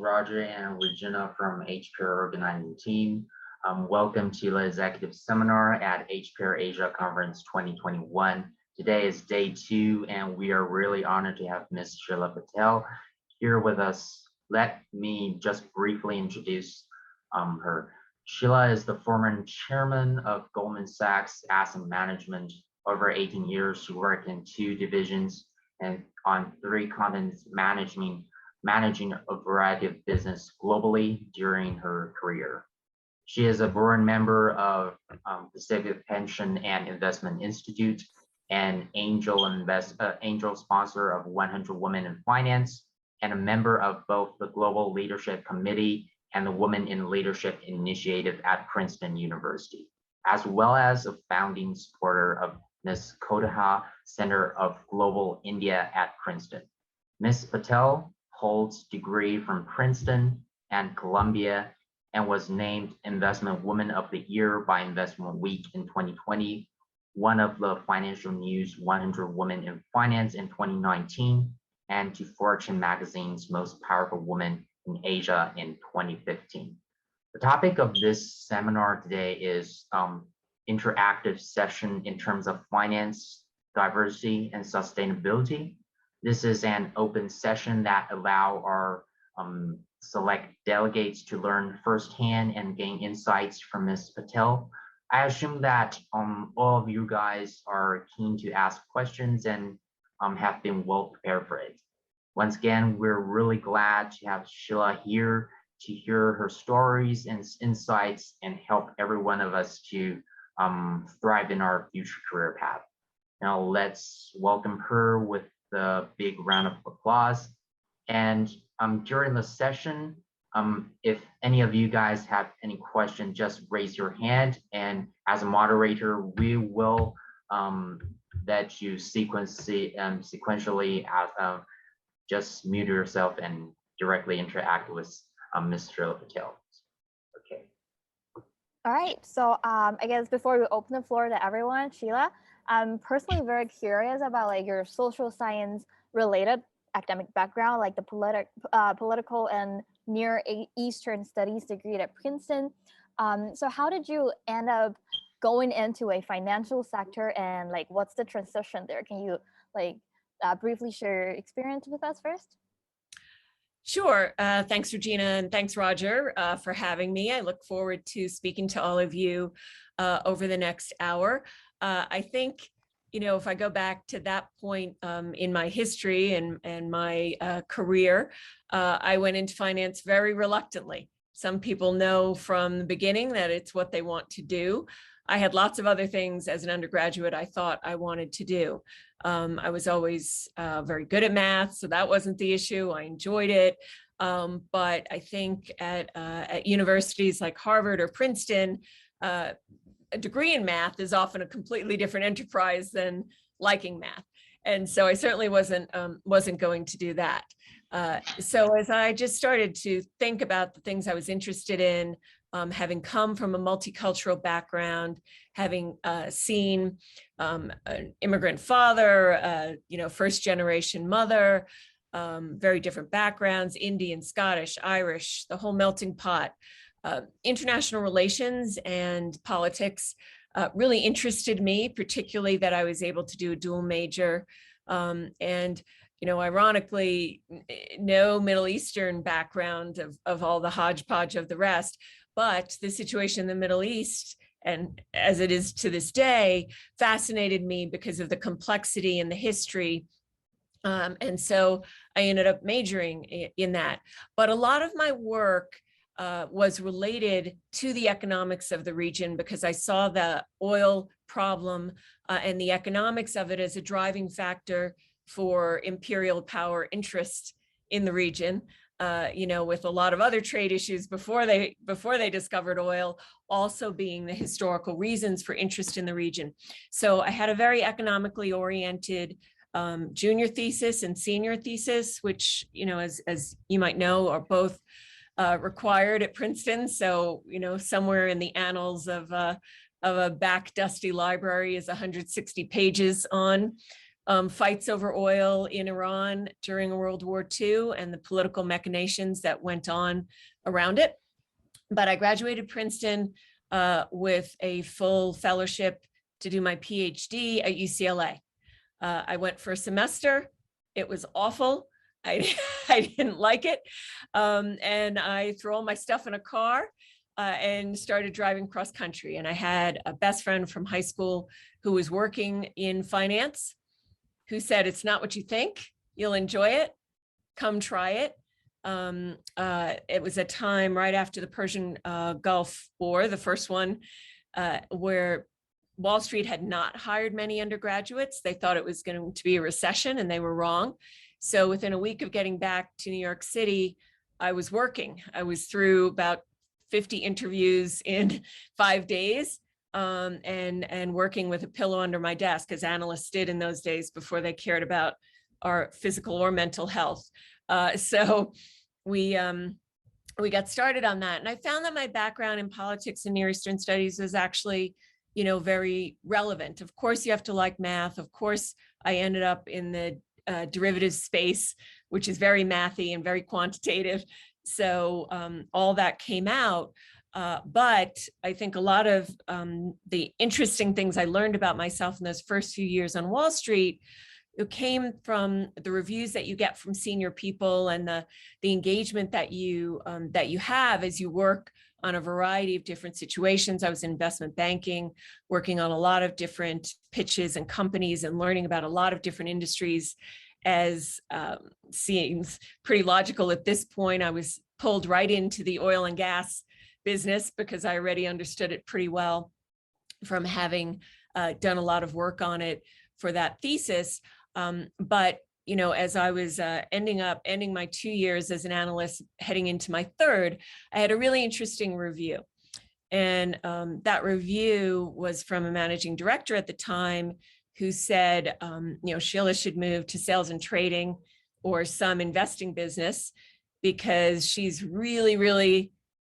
Roger and Regina from HPAIR organizing team. Welcome to the executive seminar at HPAIR Asia Conference 2021. Today is day 2, and we are really honored to have Ms. Sheila Patel here with us. Let me just briefly introduce her. Sheila is the former chairman of Goldman Sachs Asset Management. Over 18 years, she worked in 2 divisions and on 3 continents, managing a variety of business globally during her career. She is a board member of Pacific Pension and Investment Institute, and angel sponsor of 100 Women in Finance, and a member of both the Global Leadership Committee and the Women in Leadership Initiative at Princeton University, as well as a founding supporter of Ms. Kotaha Center of Global India at Princeton. Ms. Patel holds degree from Princeton and Columbia and was named Investment Woman of the Year by Investment Week in 2020, one of the Financial News 100 Women in Finance in 2019, and to Fortune magazine's Most Powerful Women in Asia in 2015. The topic of this seminar today is interactive session in terms of finance, diversity, and sustainability. This is an open session that allow our select delegates to learn firsthand and gain insights from Ms. Patel. I assume that all of you guys are keen to ask questions and have been well prepared for it. Once again, we're really glad to have Sheila here to hear her stories and insights and help every one of us to thrive in our future career path. Now let's welcome her with the big round of applause. And during the session, if any of you guys have any questions, just raise your hand. And as a moderator, we will let you sequentially just mute yourself and directly interact with Ms. Sheila Patel. Okay. All right, so I guess before we open the floor to everyone, Sheila, I'm personally very curious about like your social science related academic background, like the political and Near Eastern Studies degree at Princeton. So how did you end up going into a financial sector, and like what's the transition there? Can you like briefly share your experience with us first? Sure. Thanks, Regina, and thanks, Roger, for having me. I look forward to speaking to all of you over the next hour. I think, you know, if I go back to that point in my history and my career, I went into finance very reluctantly. Some people know from the beginning that it's what they want to do. I had lots of other things as an undergraduate I thought I wanted to do. I was always very good at math, so that wasn't the issue. I enjoyed it. But I think at universities like Harvard or Princeton, a degree in math is often a completely different enterprise than liking math. And so I certainly wasn't going to do that. So as I just started to think about the things I was interested in, having come from a multicultural background, having seen an immigrant father, you know, first generation mother, very different backgrounds, Indian, Scottish, Irish, the whole melting pot. International relations and politics really interested me, particularly that I was able to do a dual major. And, you know, ironically, no Middle Eastern background of all the hodgepodge of the rest, but the situation in the Middle East, and as it is to this day, fascinated me because of the complexity and the history. And so I ended up majoring in that. But a lot of my work was related to the economics of the region because I saw the oil problem and the economics of it as a driving factor for imperial power interest in the region. You know, with a lot of other trade issues before they discovered oil, also being the historical reasons for interest in the region. So I had a very economically oriented junior thesis and senior thesis, which, you know, as you might know, are both required at Princeton. So, you know, somewhere in the annals of a back dusty library is 160 pages on fights over oil in Iran during World War II and the political machinations that went on around it. But I graduated Princeton with a full fellowship to do my PhD at UCLA. I went for a semester. It was awful. I didn't like it. And I threw all my stuff in a car and started driving cross country. And I had a best friend from high school who was working in finance, who said, "It's not what you think. You'll enjoy it. Come try it." It was a time right after the Persian Gulf War, the first one, where Wall Street had not hired many undergraduates. They thought it was going to be a recession, and they were wrong. So within a week of getting back to New York City, I was working. I was through about 50 interviews in 5 days, and working with a pillow under my desk, as analysts did in those days before they cared about our physical or mental health. So we got started on that. And I found that my background in politics and Near Eastern studies was actually, very relevant. Of course, you have to like math. Of course, I ended up in the derivatives space, which is very mathy and very quantitative. So all that came out. But I think a lot of the interesting things I learned about myself in those first few years on Wall Street, it came from the reviews that you get from senior people and the engagement that you have as you work on a variety of different situations. I was in investment banking, working on a lot of different pitches and companies and learning about a lot of different industries. As seems pretty logical at this point, I was pulled right into the oil and gas business because I already understood it pretty well from having done a lot of work on it for that thesis. But as I was ending my 2 years as an analyst, heading into my third, I had a really interesting review. And that review was from a managing director at the time who said, Sheila should move to sales and trading or some investing business because she's really, really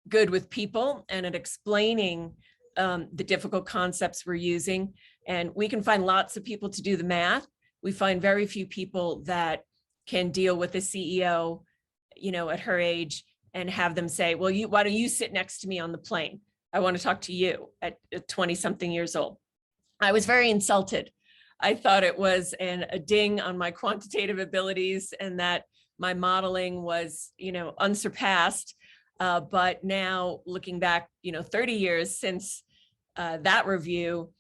good with people and at explaining the difficult concepts we're using. And we can find lots of people to do the math. We find very few people that can deal with a CEO, at her age and have them say, well, why don't you sit next to me on the plane? I want to talk to you at 20 something years old. I was very insulted. I thought it was a ding on my quantitative abilities and that my modeling was, unsurpassed. But now looking back, 30 years since that review,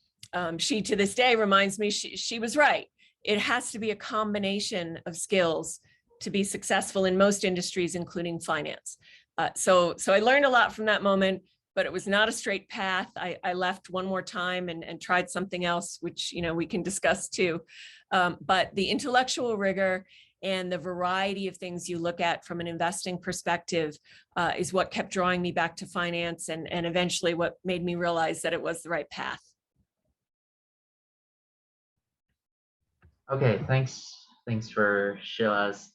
she to this day reminds me she was right. It has to be a combination of skills to be successful in most industries, including finance. So I learned a lot from that moment, but it was not a straight path. I left one more time and tried something else, which we can discuss too. But the intellectual rigor and the variety of things you look at from an investing perspective is what kept drawing me back to finance and eventually what made me realize that it was the right path. Okay, thanks for Sheila's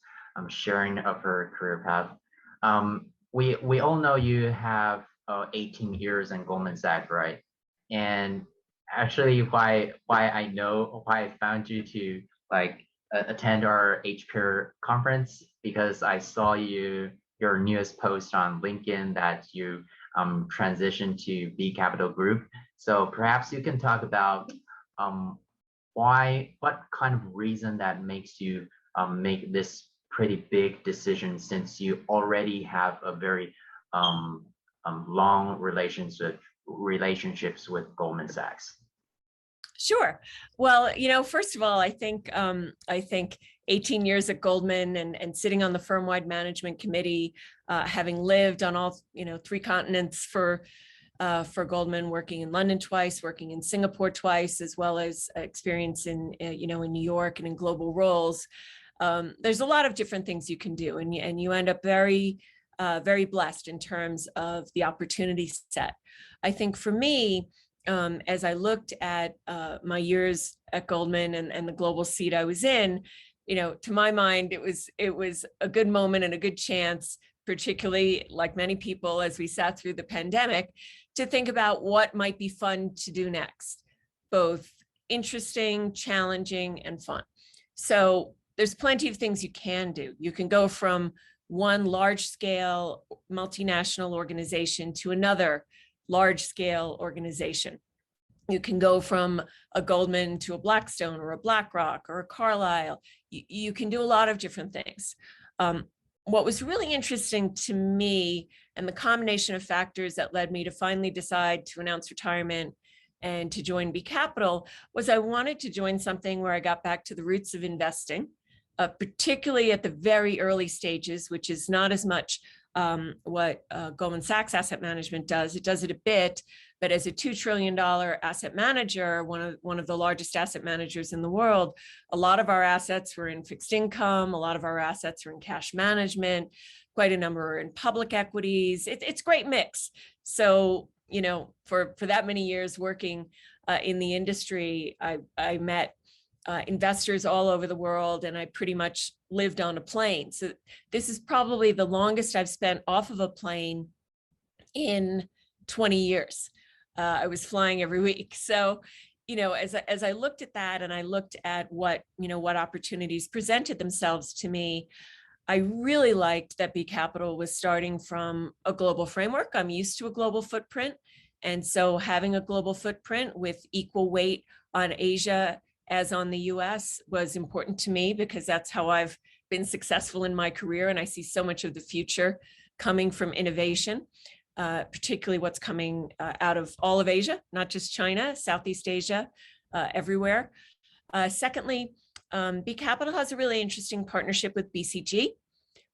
sharing of her career path. We all know you have 18 years in Goldman Sachs, right? And actually, why I found you to attend our HPAIR conference, because I saw your newest post on LinkedIn that you transitioned to B Capital Group. So perhaps you can talk about what kind of reason that makes you make this pretty big decision, since you already have a very long relationships with Goldman Sachs. Sure. Well, first of all, I think 18 years at Goldman and sitting on the firm-wide management committee, having lived on all 3 continents for Goldman, working in London twice, working in Singapore twice, as well as experience in New York and in global roles. There's a lot of different things you can do, and you end up very, very blessed in terms of the opportunity set. I think for me, as I looked at my years at Goldman and the global seat I was in, to my mind, it was a good moment and a good chance, particularly like many people as we sat through the pandemic, to think about what might be fun to do next, both interesting, challenging, and fun. So there's plenty of things you can do. You can go from one large scale multinational organization to another large scale organization. You can go from a Goldman to a Blackstone or a BlackRock or a Carlyle. You can do a lot of different things. What was really interesting to me, and the combination of factors that led me to finally decide to announce retirement and to join B Capital, was I wanted to join something where I got back to the roots of investing, particularly at the very early stages, which is not as much what Goldman Sachs Asset Management does. It does it a bit, but as a $2 trillion asset manager, one of the largest asset managers in the world, a lot of our assets were in fixed income, a lot of our assets are in cash management, quite a number are in public equities. It's a great mix. So, you know, for that many years working in the industry, I met investors all over the world, and I pretty much lived on a plane. So this is probably the longest I've spent off of a plane in 20 years. I was flying every week. So, you know, as I looked at that and I looked at what opportunities presented themselves to me, I really liked that B Capital was starting from a global framework. I'm used to a global footprint. And so having a global footprint with equal weight on Asia as on the US was important to me, because that's how I've been successful in my career. And I see so much of the future coming from innovation, particularly what's coming out of all of Asia, not just China, Southeast Asia, everywhere. Secondly, B Capital has a really interesting partnership with BCG.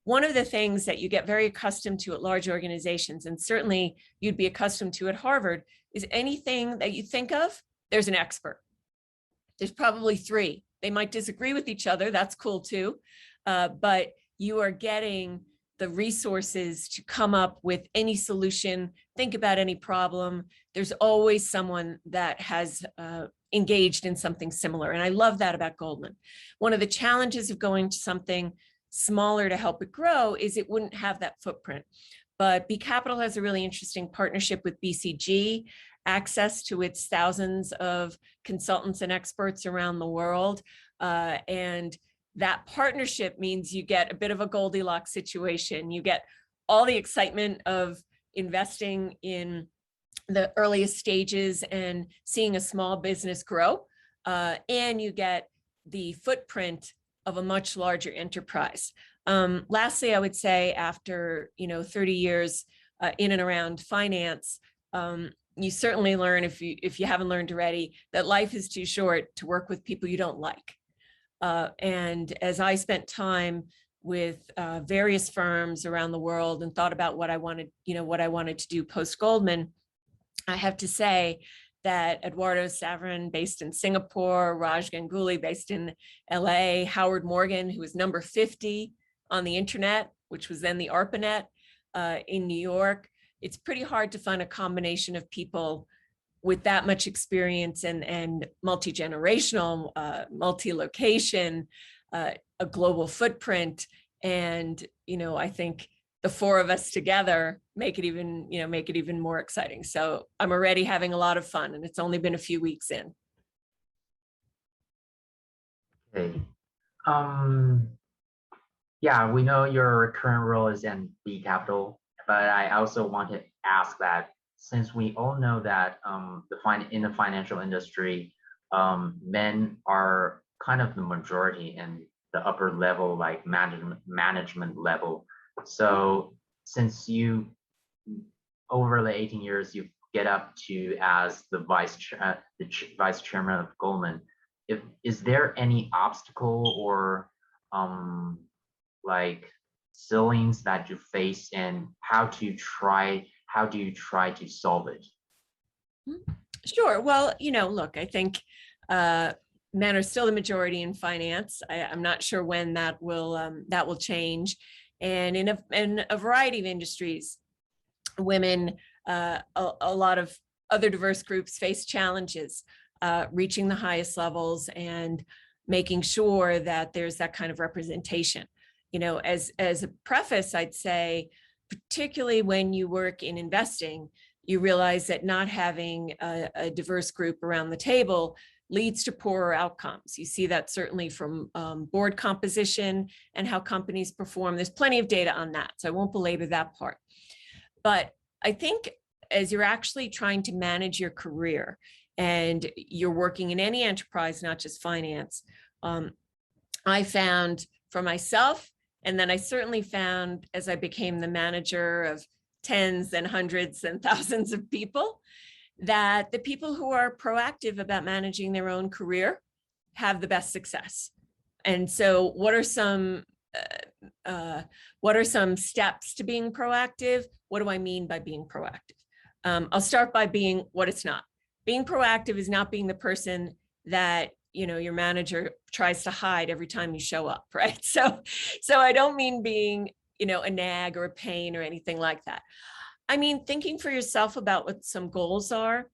One of the things that you get very accustomed to at large organizations, and certainly you'd be accustomed to at Harvard, is anything that you think of, there's an expert. There's probably three. They might disagree with each other. That's cool too. But you are getting the resources to come up with any solution, think about any problem. There's always someone that has engaged in something similar. And I love that about Goldman. One of the challenges of going to something smaller to help it grow is it wouldn't have that footprint. But B Capital has a really interesting partnership with BCG, access to its thousands of consultants and experts around the world. And that partnership means you get a bit of a Goldilocks situation. You get all the excitement of investing in the earliest stages and seeing a small business grow. And you get the footprint of a much larger enterprise. Lastly, I would say after 30 years in and around finance, you certainly learn, if you haven't learned already, that life is too short to work with people you don't like. And as I spent time with various firms around the world and thought about what I wanted to do post Goldman, I have to say that Eduardo Saverin, based in Singapore, Raj Ganguly, based in LA, Howard Morgan, who was number 50 on the internet, which was then the ARPANET in New York. It's pretty hard to find a combination of people with that much experience and multi-generational, multi-location, a global footprint. And, I think the four of us together make it even more exciting. So I'm already having a lot of fun, and it's only been a few weeks in. Okay. Yeah, we know your current role is in B Capital, but I also want to ask that, since we all know that in the financial industry, men are kind of the majority in the upper level, like management level. So since you, over the 18 years, you get up to as the vice chairman of Goldman, is there any obstacle or like ceilings that you face, and how do you try to solve it? Sure. Well, look, I think men are still the majority in finance. I'm not sure when that will change. And in a variety of industries, women, a lot of other diverse groups face challenges reaching the highest levels and making sure that there's that kind of representation. As a preface, I'd say, particularly when you work in investing, you realize that not having a diverse group around the table leads to poorer outcomes. You see that certainly from board composition and how companies perform. There's plenty of data on that, so I won't belabor that part. But I think as you're actually trying to manage your career and you're working in any enterprise, not just finance, I found for myself, and then I certainly found as I became the manager of tens and hundreds and thousands of people, that the people who are proactive about managing their own career have the best success. And so what are some steps to being proactive? What do I mean by being proactive? I'll start by being what it's not. Being proactive is not being the person that your manager tries to hide every time you show up, right? So I don't mean being a nag or a pain or anything like that. I mean thinking for yourself about what some goals are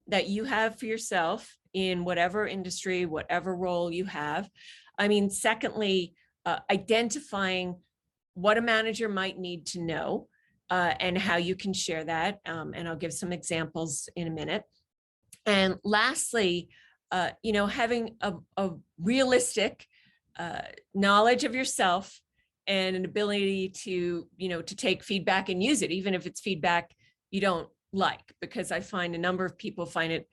that you have for yourself in whatever industry, whatever role you have. I mean, secondly, identifying what a manager might need to know and how you can share that. And I'll give some examples in a minute. And lastly, having a realistic knowledge of yourself and an ability to take feedback and use it, even if it's feedback you don't like, because I find a number of people find it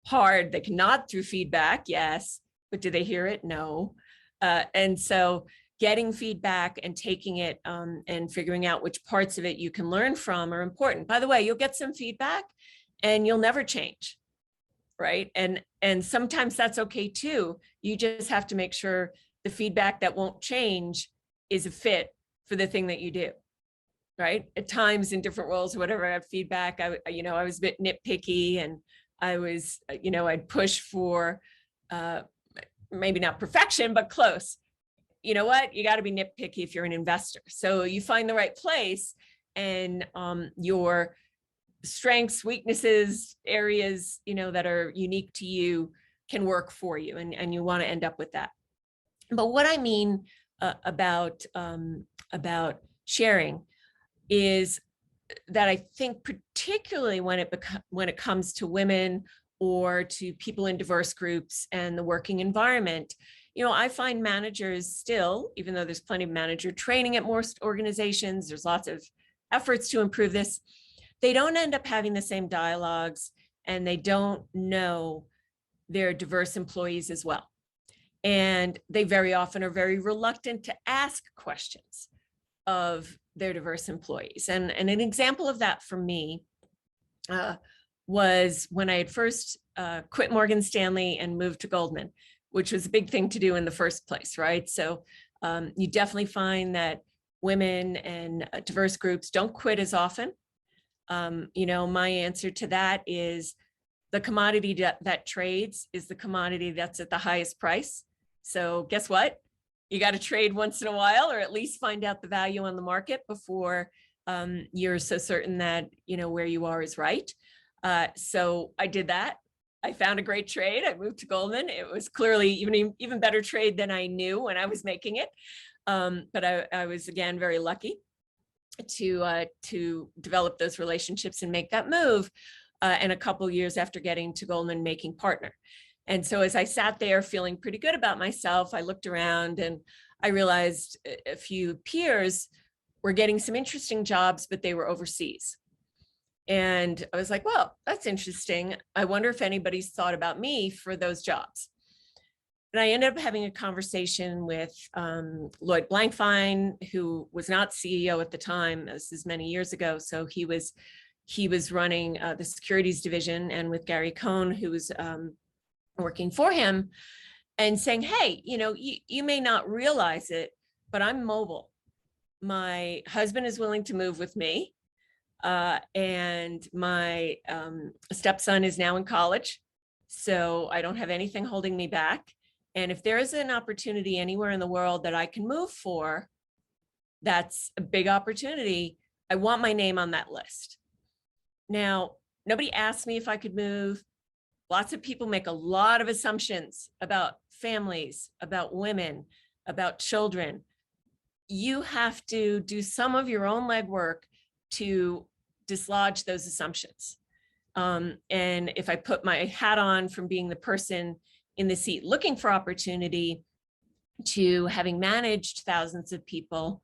hard. They can nod through feedback, yes, but do they hear it? No. And so getting feedback and taking it and figuring out which parts of it you can learn from are important. By the way, you'll get some feedback and you'll never change, right? And sometimes that's okay too. You just have to make sure the feedback that won't change is a fit for the thing that you do, right? At times in different roles, whatever, I have feedback, I was a bit nitpicky, and I was, I'd push for maybe not perfection, but close. You know what? You got to be nitpicky if you're an investor. So you find the right place, and your strengths, weaknesses, areas, that are unique to you can work for you, and you want to end up with that. But what I mean about sharing is that I think particularly when it comes to women or to people in diverse groups and the working environment, I find managers still, even though there's plenty of manager training at most organizations, there's lots of efforts to improve this, they don't end up having the same dialogues, and they don't know their diverse employees as well. And they very often are very reluctant to ask questions of their diverse employees. And an example of that for me was when I had first quit Morgan Stanley and moved to Goldman, which was a big thing to do in the first place, right? So you definitely find that women and diverse groups don't quit as often. My answer to that is the commodity that trades is the commodity that's at the highest price. So guess what? You got to trade once in a while, or at least find out the value on the market before you're so certain that where you are is right. So I did that. I found a great trade. I moved to Goldman. It was clearly even better trade than I knew when I was making it. But I was, again, very lucky to develop those relationships and make that move. And a couple of years after getting to Goldman, making partner. And so as I sat there feeling pretty good about myself, I looked around and I realized a few peers were getting some interesting jobs, but they were overseas. And I was like, well, that's interesting. I wonder if anybody's thought about me for those jobs. And I ended up having a conversation with Lloyd Blankfein, who was not CEO at the time. This is many years ago. So he was running the securities division, and with Gary Cohn, who was working for him, and saying, hey, you may not realize it, but I'm mobile. My husband is willing to move with me. And my stepson is now in college, so I don't have anything holding me back. And if there is an opportunity anywhere in the world that I can move for, that's a big opportunity. I want my name on that list. Now, nobody asked me if I could move. Lots of people make a lot of assumptions about families, about women, about children. You have to do some of your own legwork to dislodge those assumptions. And if I put my hat on from being the person in the seat looking for opportunity to having managed thousands of people,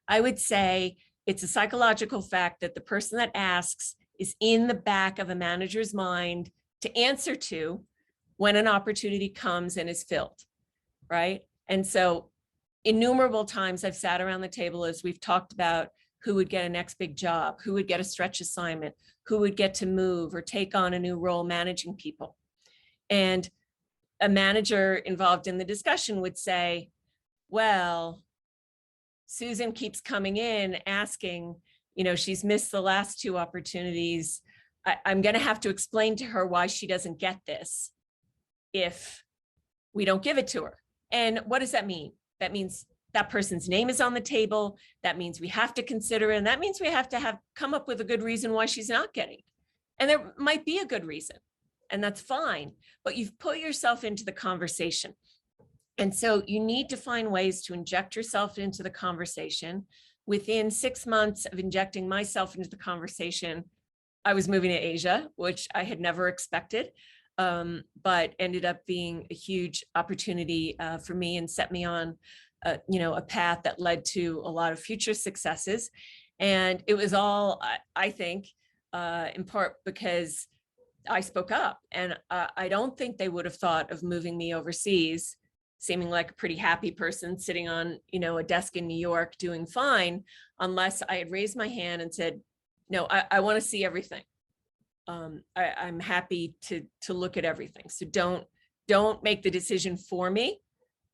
I would say it's a psychological fact that the person that asks is in the back of a manager's mind to answer to when an opportunity comes and is filled, right? And so innumerable times I've sat around the table as we've talked about who would get a next big job, who would get a stretch assignment, who would get to move or take on a new role managing people. And a manager involved in the discussion would say, well, Susan keeps coming in asking, you know, she's missed the last 2 opportunities. I'm going to have to explain to her why she doesn't get this if we don't give it to her. And what does that mean? That means that person's name is on the table. That means we have to consider it. And that means we have to come up with a good reason why she's not getting it. And there might be a good reason, and that's fine, but you've put yourself into the conversation. And so you need to find ways to inject yourself into the conversation. Within 6 months of injecting myself into the conversation, I was moving to Asia, which I had never expected, but ended up being a huge opportunity for me and set me on a path that led to a lot of future successes. And it was all, I think, in part because I spoke up. And I don't think they would have thought of moving me overseas, seeming like a pretty happy person sitting on, a desk in New York doing fine, unless I had raised my hand and said, no, I want to see everything. I'm happy to look at everything. So don't make the decision for me.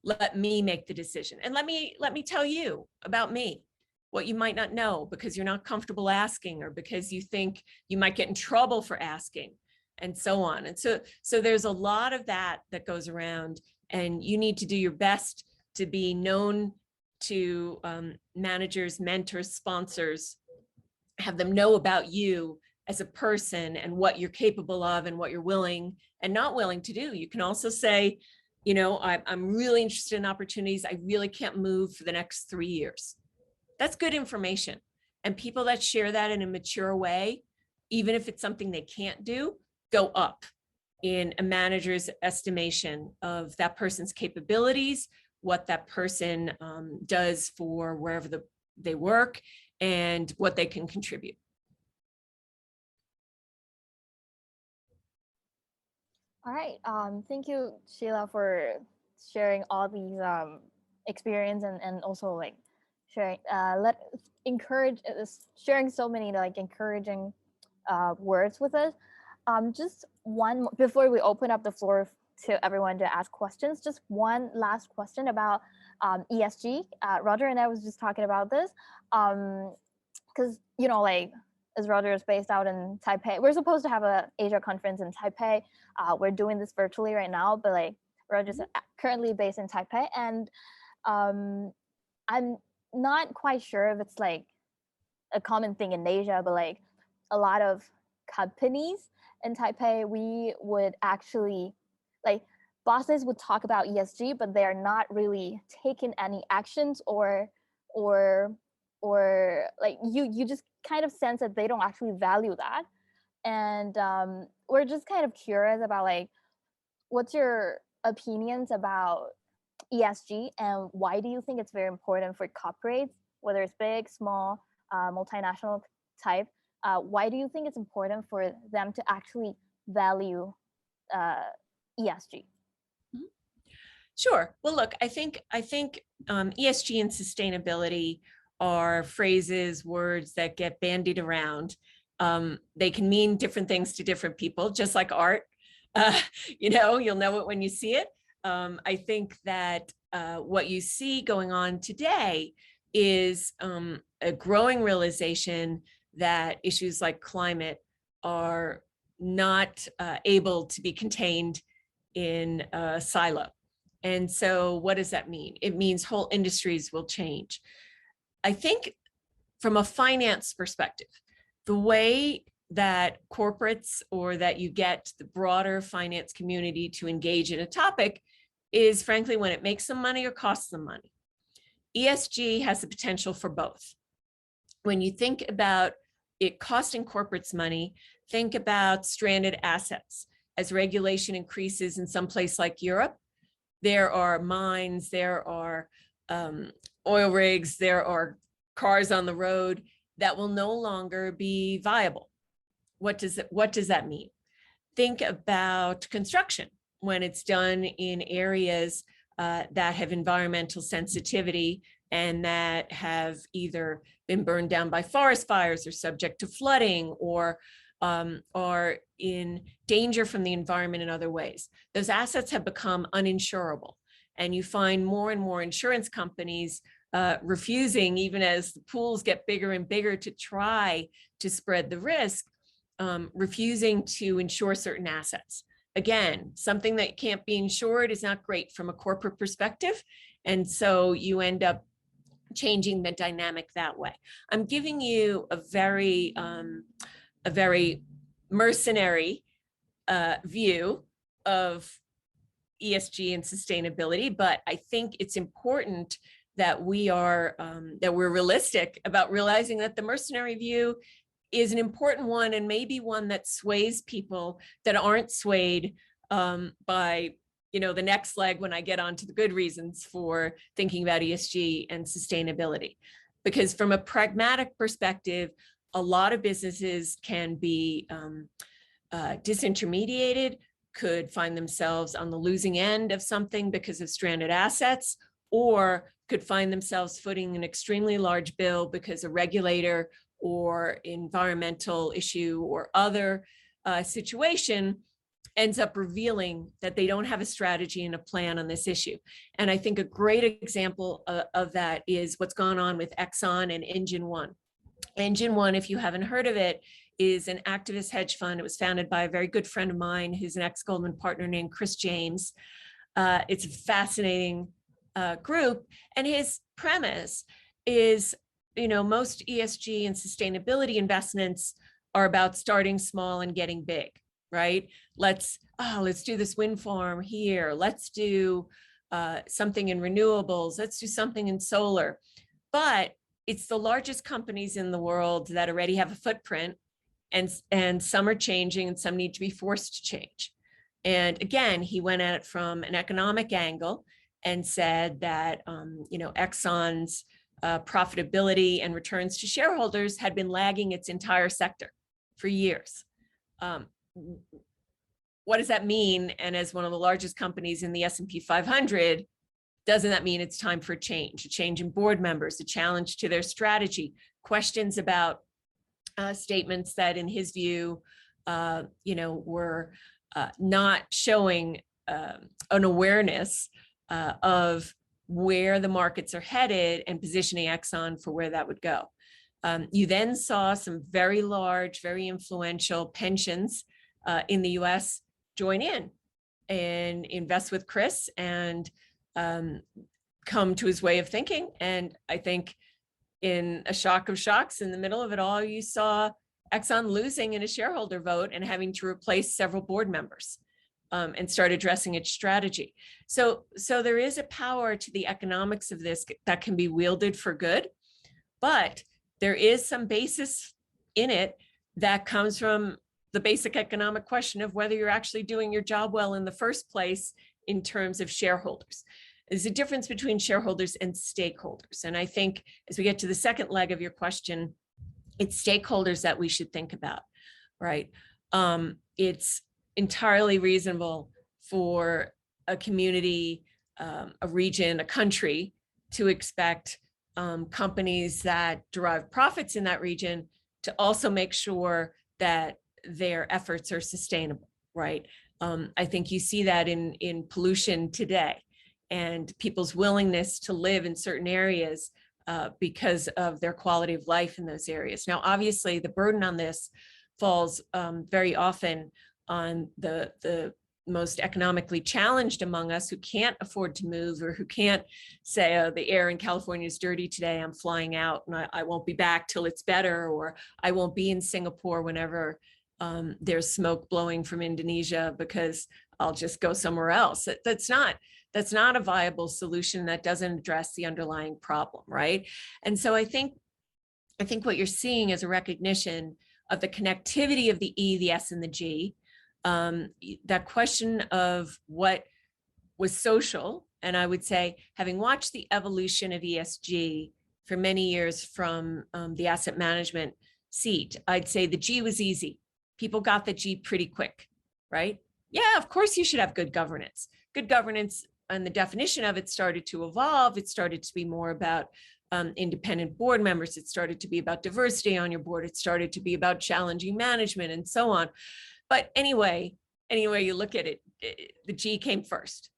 Let me make the decision. And let me tell you about me, what you might not know because you're not comfortable asking, or because you think you might get in trouble for asking, and so on. And so there's a lot of that goes around, and you need to do your best to be known to managers, mentors, sponsors, have them know about you as a person and what you're capable of and what you're willing and not willing to do. You can also say, I'm really interested in opportunities. I really can't move for the next 3 years. That's good information. And people that share that in a mature way, even if it's something they can't do, go up in a manager's estimation of that person's capabilities, what that person does for wherever they work, and what they can contribute. All right. Thank you, Sheila, for sharing all these experience and also like sharing sharing so many like encouraging words with us. Just one before we open up the floor to everyone to ask questions. Just one last question about ESG. Roger and I was just talking about this because as Roger is based out in Taipei, we're supposed to have a Asia conference in Taipei. We're doing this virtually right now, but like Roger's currently based in Taipei, and I'm not quite sure if it's like a common thing in Asia, but like a lot of companies in Taipei, we would actually like bosses would talk about ESG, but they're not really taking any actions or like you just kind of sense that they don't actually value that. And we're just kind of curious about like, what's your opinions about ESG and why do you think it's very important for corporates, whether it's big, small, multinational type? Why do you think it's important for them to actually value ESG? Sure. Well, look, I think ESG and sustainability are phrases, words that get bandied around. They can mean different things to different people, just like art. You'll know it when you see it. I think that what you see going on today is a growing realization that issues like climate are not able to be contained in a silo. And so what does that mean? It means whole industries will change. I think from a finance perspective, the way that corporates or that you get the broader finance community to engage in a topic is frankly when it makes them money or costs them money. ESG has the potential for both. When you think about it costing corporates money, think about stranded assets as regulation increases in some place like Europe, there are mines, there are oil rigs, there are cars on the road that will no longer be viable. What does that mean? Think about construction when it's done in areas that have environmental sensitivity and that have either been burned down by forest fires or subject to flooding or are in danger from the environment in other ways. Those assets have become uninsurable. And you find more and more insurance companies refusing, even as the pools get bigger and bigger to try to spread the risk, refusing to insure certain assets. Again, something that can't be insured is not great from a corporate perspective. And so you end up changing the dynamic that way. I'm giving you a very mercenary view of ESG and sustainability, but I think it's important that we're realistic about realizing that the mercenary view is an important one, and maybe one that sways people that aren't swayed by the next leg when I get on to the good reasons for thinking about ESG and sustainability. Because from a pragmatic perspective, a lot of businesses can be disintermediated, could find themselves on the losing end of something because of stranded assets, or could find themselves footing an extremely large bill because a regulator or environmental issue or other situation ends up revealing that they don't have a strategy and a plan on this issue. And I think a great example of that is what's gone on with Exxon and Engine One. Engine One, if you haven't heard of it, is an activist hedge fund. It was founded by a very good friend of mine who's an ex-Goldman partner named Chris James. It's a fascinating group. And his premise is, most ESG and sustainability investments are about starting small and getting big, right? Let's do this wind farm here. Let's do something in renewables. Let's do something in solar. But it's the largest companies in the world that already have a footprint, and some are changing and some need to be forced to change. And again, he went at it from an economic angle and said that Exxon's profitability and returns to shareholders had been lagging its entire sector for years. What does that mean? And as one of the largest companies in the S&P 500, doesn't that mean it's time for a change in board members, a challenge to their strategy, questions about statements that in his view, were not showing an awareness of where the markets are headed and positioning Exxon for where that would go. You then saw some very large, very influential pensions in the US join in and invest with Chris and come to his way of thinking. And I think in a shock of shocks, in the middle of it all, you saw Exxon losing in a shareholder vote and having to replace several board members and start addressing its strategy. So there is a power to the economics of this that can be wielded for good, but there is some basis in it that comes from the basic economic question of whether you're actually doing your job well in the first place in terms of shareholders. There's a difference between shareholders and stakeholders. And I think as we get to the second leg of your question, it's stakeholders that we should think about, right? It's entirely reasonable for a community, a region, a country to expect companies that derive profits in that region to also make sure that their efforts are sustainable, right? I think you see that in pollution today and people's willingness to live in certain areas because of their quality of life in those areas. Now, obviously, the burden on this falls very often on the most economically challenged among us who can't afford to move or who can't say, oh, the air in California is dirty today, I'm flying out and I won't be back till it's better, or I won't be in Singapore whenever there's smoke blowing from Indonesia because I'll just go somewhere else. That's not a viable solution. That doesn't address the underlying problem, right? And so I think what you're seeing is a recognition of the connectivity of the E, the S, and the G, that question of what was social, and I would say, having watched the evolution of ESG for many years from the asset management seat, I'd say the G was easy. People got the G pretty quick, right? Yeah, of course you should have good governance. Good governance, and the definition of it started to evolve. It started to be more about independent board members. It started to be about diversity on your board. It started to be about challenging management and so on. But anyway you look at it, the G came first.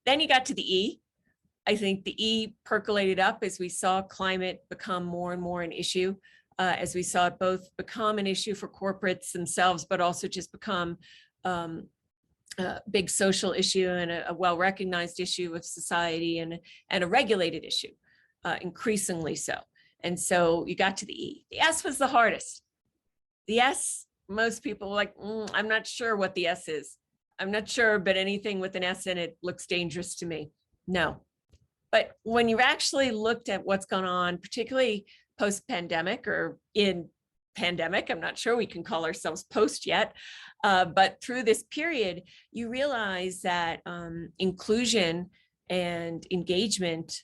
Then you got to the E. I think the E percolated up as we saw climate become more and more an issue, as we saw it both become an issue for corporates themselves, but also just become a big social issue and a well-recognized issue of society, and a regulated issue, increasingly so. And so you got to the E. The S was the hardest. The S, most people were like, I'm not sure what the S is. I'm not sure, but anything with an S in it looks dangerous to me. No. But when you've actually looked at what's gone on, particularly post-pandemic or in pandemic, I'm not sure we can call ourselves post yet, but through this period, you realize that inclusion and engagement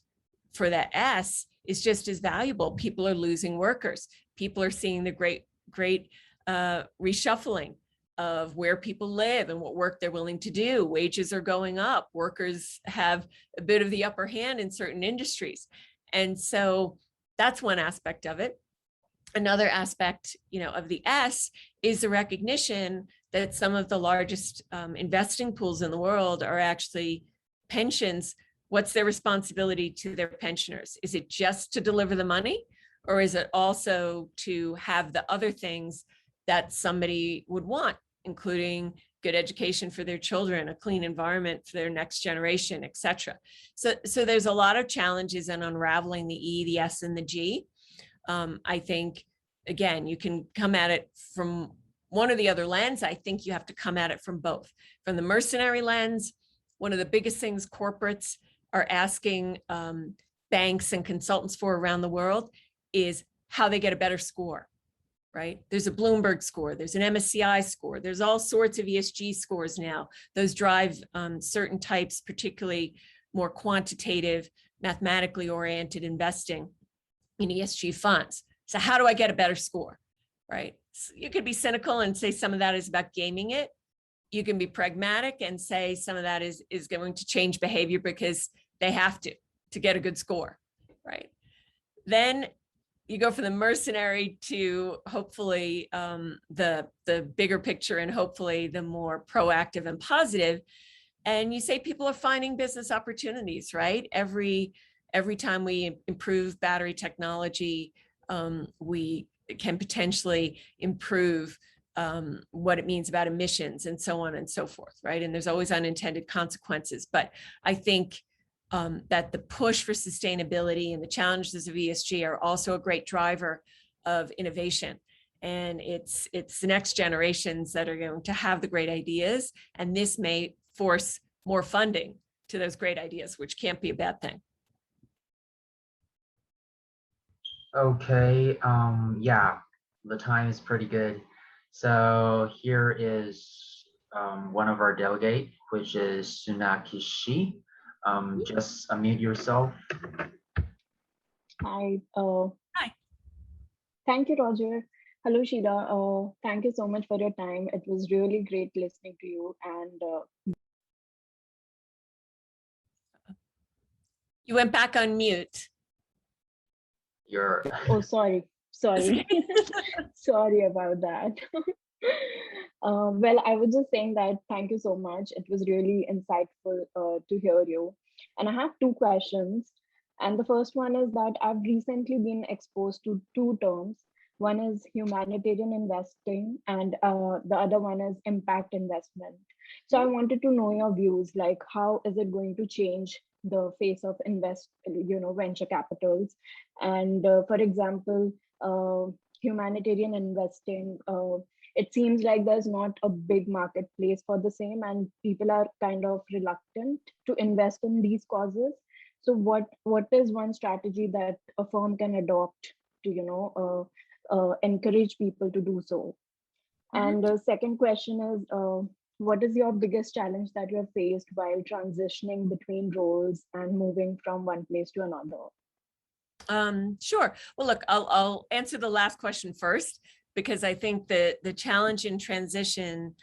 for that S is just as valuable. People are losing workers. People are seeing the great reshuffling of where people live and what work they're willing to do. Wages are going up. Workers have a bit of the upper hand in certain industries. And so that's one aspect of it. Another aspect, of the S is the recognition that some of the largest investing pools in the world are actually pensions. What's their responsibility to their pensioners? Is it just to deliver the money, or is it also to have the other things that somebody would want, including good education for their children, a clean environment for their next generation, et cetera? So there's a lot of challenges in unraveling the E, the S, and the G. I think, again, you can come at it from one or the other lens. I think you have to come at it from both. From the mercenary lens, one of the biggest things corporates are asking banks and consultants for around the world is how they get a better score, right? There's a Bloomberg score, there's an MSCI score, there's all sorts of ESG scores now. Those drive certain types, particularly more quantitative, mathematically oriented investing in ESG funds. So how do I get a better score, right? So you could be cynical and say some of that is about gaming it. You can be pragmatic and say some of that is going to change behavior because they have to get a good score, right? Then you go from the mercenary to hopefully the bigger picture and hopefully the more proactive and positive. And you say people are finding business opportunities, right? Every time we improve battery technology, we can potentially improve what it means about emissions and so on and so forth, right? And there's always unintended consequences. But I think that the push for sustainability and the challenges of ESG are also a great driver of innovation. And it's the next generations that are going to have the great ideas. And this may force more funding to those great ideas, which can't be a bad thing. Okay, yeah, the time is pretty good. So here is one of our delegate, which is Sunakishi. Just unmute yourself. Hi. Hi. Thank you, Roger. Hello, Sheila. Thank you so much for your time. It was really great listening to you. And You went back on mute. oh, sorry. Sorry about that. Well, I was just saying that thank you so much. It was really insightful to hear you. And I have two questions. And the first one is that I've recently been exposed to two terms. One is humanitarian investing, and the other one is impact investment. So I wanted to know your views, like how is it going to change the face of venture capitals? And for example, humanitarian investing, it seems like there's not a big marketplace for the same, and people are kind of reluctant to invest in these causes. So what is one strategy that a firm can adopt to encourage people to do so? And the second question is, what is your biggest challenge that you have faced while transitioning between roles and moving from one place to another? Sure. Well, look, I'll answer the last question first, because I think that the challenge in transitions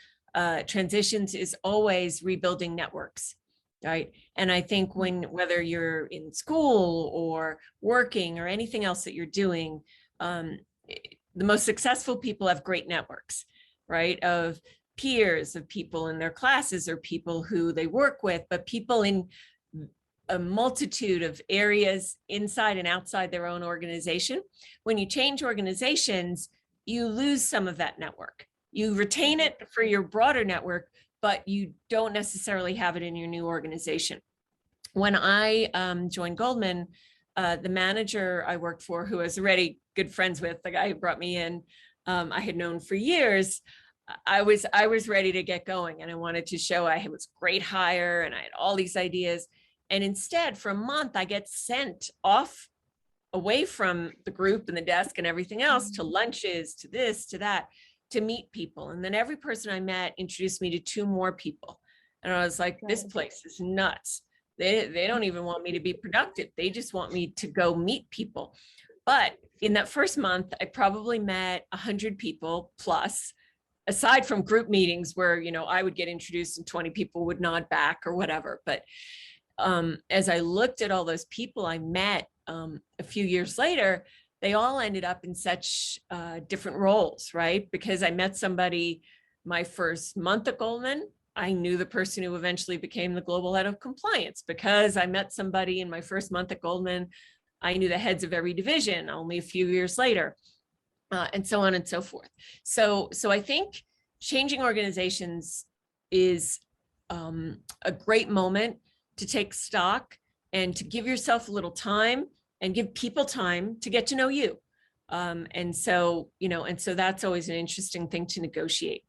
is always rebuilding networks, right? And I think whether you're in school or working or anything else that you're doing, the most successful people have great networks, right? Of peers, of people in their classes or people who they work with, but people in a multitude of areas inside and outside their own organization. When you change organizations, you lose some of that network. You retain it for your broader network, but you don't necessarily have it in your new organization. When I joined Goldman, the manager I worked for, who I was already good friends with, the guy who brought me in, I had known for years. I was ready to get going, and I wanted to show I was a great hire and I had all these ideas. And instead, for a month, I get sent off away from the group and the desk and everything else to lunches, to this, to that, to meet people. And then every person I met introduced me to 2 more people. And I was like, this place is nuts. They don't even want me to be productive. They just want me to go meet people. But in that first month, I probably met 100 people plus, aside from group meetings where, I would get introduced and 20 people would nod back or whatever. But as I looked at all those people I met a few years later, they all ended up in such different roles, right? Because I met somebody my first month at Goldman, I knew the person who eventually became the global head of compliance. Because I met somebody in my first month at Goldman, I knew the heads of every division only a few years later, and so on and so forth. So I think changing organizations is a great moment to take stock and to give yourself a little time and give people time to get to know you. And so that's always an interesting thing to negotiate.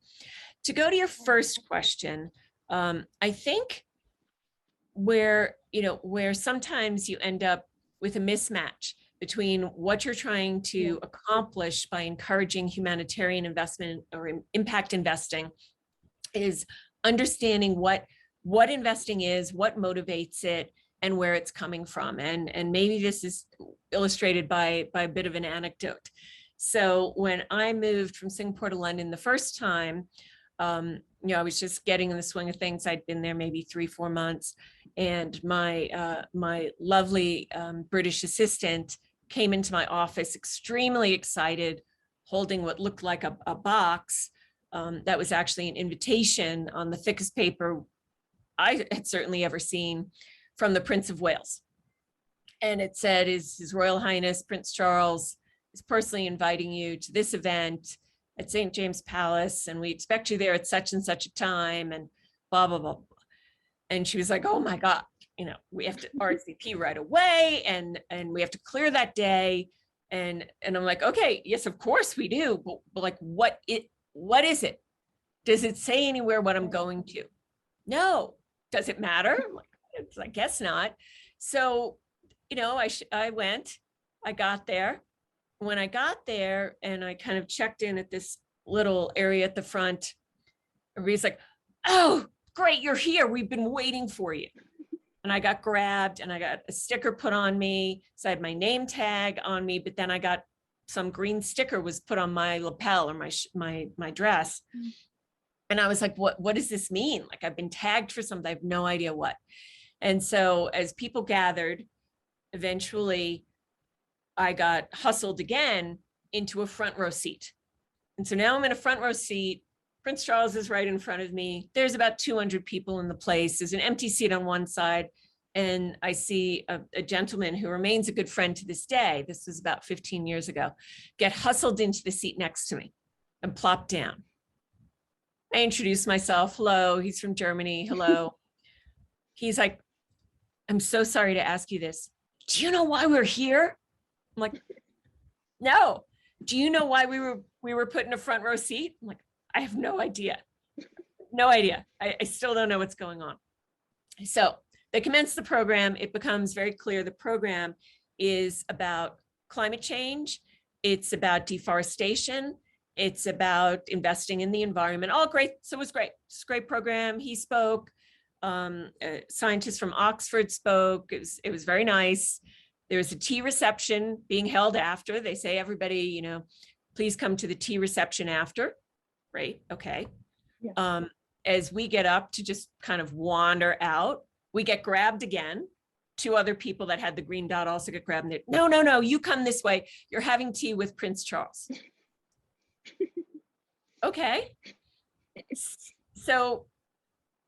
To go to your first question, I think where sometimes you end up with a mismatch between what you're trying to accomplish by encouraging humanitarian investment or impact investing is understanding what investing is, what motivates it, and where it's coming from. And maybe this is illustrated by a bit of an anecdote. So when I moved from Singapore to London the first time, I was just getting in the swing of things. I'd been there maybe 3-4 months, and my lovely British assistant came into my office extremely excited, holding what looked like a box that was actually an invitation on the thickest paper I had certainly ever seen, from the Prince of Wales. And it said, His Royal Highness Prince Charles is personally inviting you to this event at St. James Palace, and we expect you there at such and such a time, and blah, blah, blah. And she was like, oh my God, we have to RSVP right away, and we have to clear that day. And I'm like, okay, yes, of course we do. But like, what is it? Does it say anywhere what I'm going to? No. Does it matter? I'm like, I guess not. So, I went, I got there. When I got there and I kind of checked in at this little area at the front, everybody's like, oh, great, you're here. We've been waiting for you. And I got grabbed and I got a sticker put on me. So I had my name tag on me, but then I got some green sticker was put on my lapel or my dress. And I was like, what does this mean? Like, I've been tagged for something. I have no idea what. And so as people gathered, eventually I got hustled again into a front row seat. And so now I'm in a front row seat. Prince Charles is right in front of me. There's about 200 people in the place. There's an empty seat on one side. And I see a gentleman who remains a good friend to this day, this was about 15 years ago, get hustled into the seat next to me and plop down. I introduced myself. Hello, he's from Germany. Hello. He's like, I'm so sorry to ask you this. Do you know why we're here? I'm like, no. Do you know why we were put in a front row seat? I'm like, I have no idea. No idea. I still don't know what's going on. So they commence the program. It becomes very clear the program is about climate change. It's about deforestation. It's about investing in the environment. All great. So it was great. It's a great program. He spoke. Scientists from Oxford spoke. It was very nice. There was a tea reception being held after. They say, everybody, please come to the tea reception after. Right. Okay. Yeah. As we get up to just kind of wander out, we get grabbed again. 2 other people that had the green dot also get grabbed. And no, you come this way. You're having tea with Prince Charles. Okay. So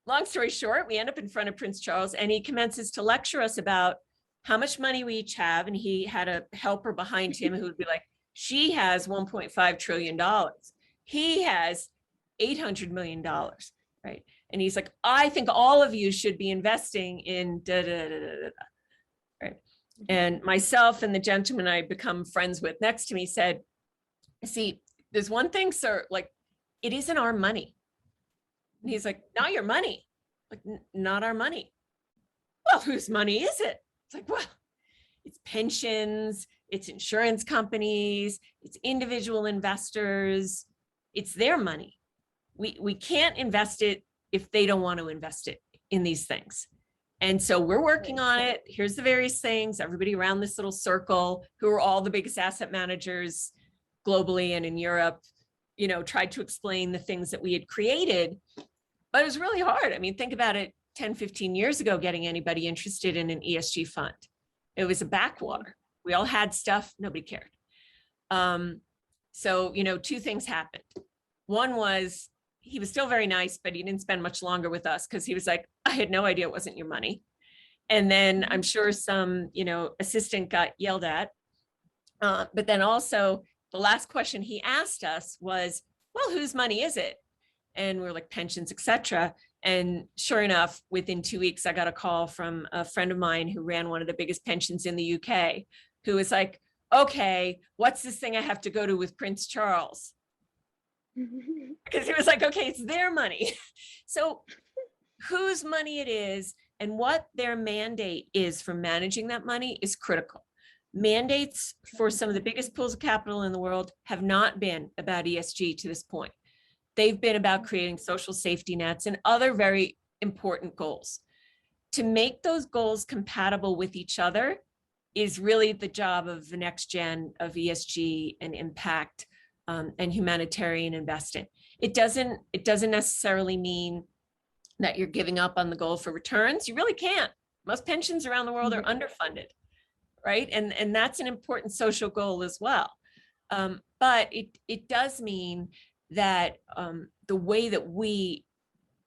long story short, we end up in front of Prince Charles and he commences to lecture us about how much money we each have. And he had a helper behind him who would be like, she has $1.5 trillion. He has $800 million, right? And he's like, I think all of you should be investing in da, da, da, da, da, right? And myself and the gentleman I become friends with next to me said, see, there's one thing, sir, like, it isn't our money. And he's like, not your money. Like, not our money. Well, whose money is it? It's like, well, it's pensions, it's insurance companies, it's individual investors, it's their money. We can't invest it if they don't want to invest it in these things. And so we're working on it. Here's the various things, everybody around this little circle, who are all the biggest asset managers globally and in Europe, tried to explain the things that we had created, but it was really hard. I mean, think about it, 10, 15 years ago, getting anybody interested in an ESG fund. It was a backwater. We all had stuff, nobody cared. So, 2 things happened. One was, he was still very nice, but he didn't spend much longer with us because he was like, I had no idea it wasn't your money. And then I'm sure some, assistant got yelled at. But then also the last question he asked us was, well, whose money is it? And we're like, pensions, etc. And sure enough, within 2 weeks, I got a call from a friend of mine who ran one of the biggest pensions in the UK, who was like, okay, what's this thing I have to go to with Prince Charles? Because he was like, okay, it's their money. So whose money it is and what their mandate is for managing that money is critical. Mandates for some of the biggest pools of capital in the world have not been about ESG to this point. They've been about creating social safety nets and other very important goals. To make those goals compatible with each other is really the job of the next gen of ESG and impact and humanitarian investing. It doesn't necessarily mean that you're giving up on the goal for returns. You really can't. Most pensions around the world are underfunded, right? And that's an important social goal as well. But it does mean that the way that we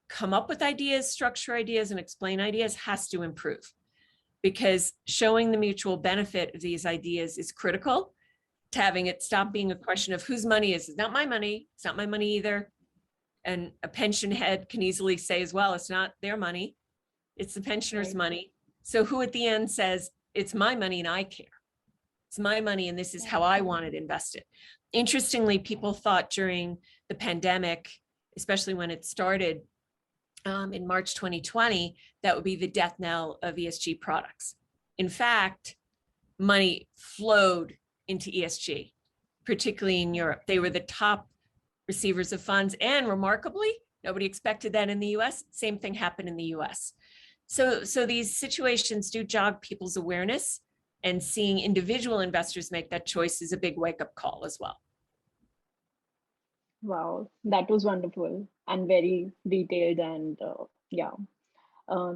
come up with ideas, structure ideas, and explain ideas has to improve, because showing the mutual benefit of these ideas is critical to having it stop being a question of whose money is it. It's not my money. It's not my money either. And a pension head can easily say as well, it's not their money. It's the pensioner's money. So who at the end says, it's my money and I care. It's my money and this is how I want it invested. Interestingly, people thought during the pandemic, especially when it started in March 2020, that would be the death knell of ESG products. In fact, money flowed into ESG, particularly in Europe. They were the top receivers of funds, and remarkably, nobody expected that in the US. Same thing happened in the US. So these situations do jog people's awareness, and seeing individual investors make that choice is a big wake-up call as well. Wow, that was wonderful and very detailed, and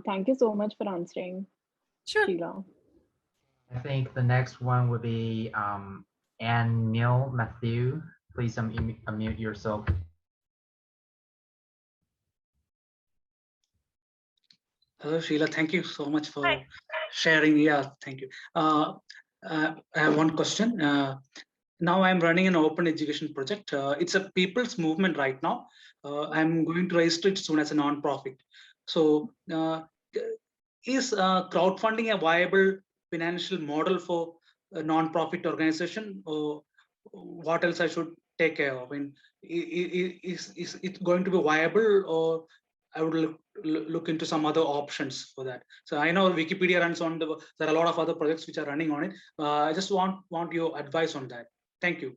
thank you so much for answering. Sure. Sheila. I think the next one would be Anne Neil Matthew. Please unmute yourself. Hello, Sheila. Thank you so much for sharing. Yeah, thank you. I have one question. Now I'm running an open education project. It's a people's movement right now. I'm going to register it soon as a non-profit. So is crowdfunding a viable financial model for a non-profit organization, or what else I should take care of? I mean, is it going to be viable, or I would look into some other options for that? So I know Wikipedia runs on there are a lot of other projects which are running on it. I just want your advice on that. Thank you.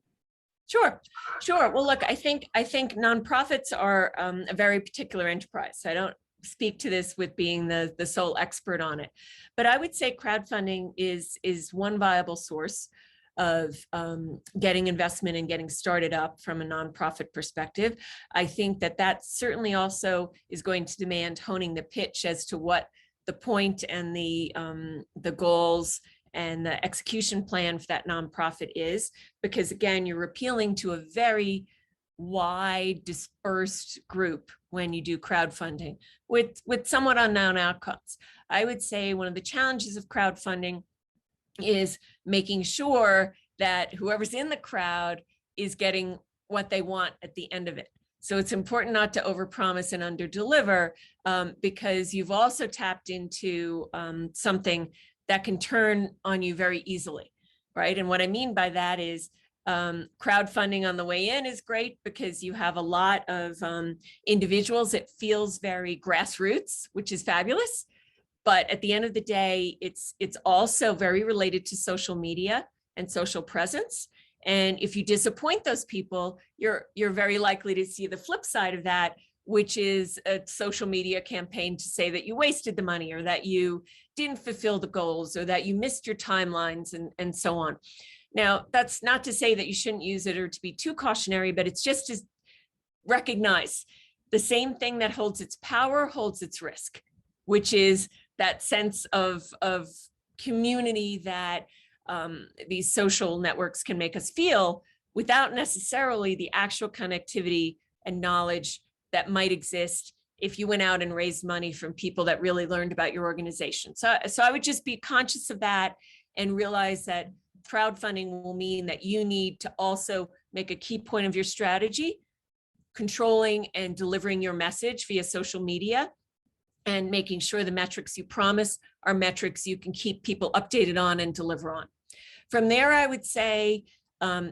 Sure. Well, look, I think nonprofits are a very particular enterprise. I don't speak to this with being the sole expert on it, but I would say crowdfunding is one viable source of getting investment and getting started up from a nonprofit perspective. I think that certainly also is going to demand honing the pitch as to what the point and the goals and the execution plan for that nonprofit is, because again, you're appealing to a very wide dispersed group when you do crowdfunding with somewhat unknown outcomes. I would say one of the challenges of crowdfunding is making sure that whoever's in the crowd is getting what they want at the end of it. So it's important not to overpromise and underdeliver, because you've also tapped into something that can turn on you very easily, right? And what I mean by that is crowdfunding on the way in is great because you have a lot of individuals. It feels very grassroots, which is fabulous. But at the end of the day, it's also very related to social media and social presence. And if you disappoint those people, you're very likely to see the flip side of that, which is a social media campaign to say that you wasted the money or that you didn't fulfill the goals or that you missed your timelines and so on. Now, that's not to say that you shouldn't use it or to be too cautionary, but it's just to recognize the same thing that holds its power holds its risk, which is that sense of community that these social networks can make us feel without necessarily the actual connectivity and knowledge that might exist if you went out and raised money from people that really learned about your organization. So I would just be conscious of that and realize that crowdfunding will mean that you need to also make a key point of your strategy, controlling and delivering your message via social media, and making sure the metrics you promise are metrics you can keep people updated on and deliver on. From there, I would say,